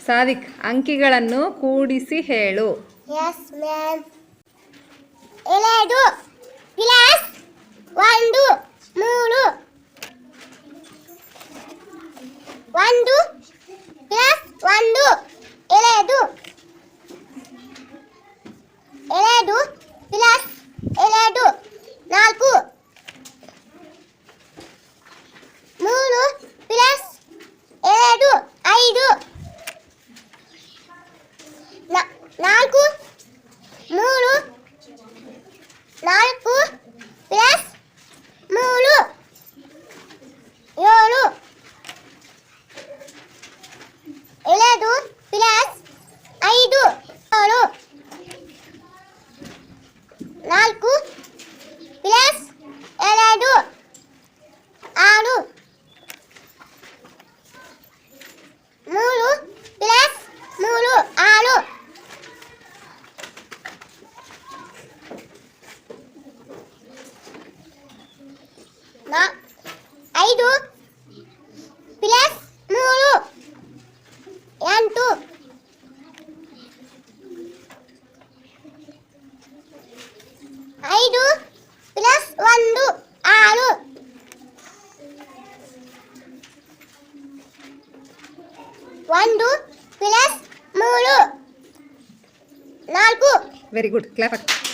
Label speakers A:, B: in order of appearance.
A: ಸಾದಿಕ್, ಅಂಕಿಗಳನ್ನು ಕೂಡಿಸಿ ಹೇಳು.
B: Yes, ma'am. 2 plus 1 3. 1 plus 1 2. 2 plus 2 4. 3 plus 2 5. 4 3 4 plus 3 7. 2 plus 5 7. 4 plus 2 6. 3 plus 3 6. 5 plus 3 8. 5 plus 1 6. 1 plus 3 4.
A: Very good, clap.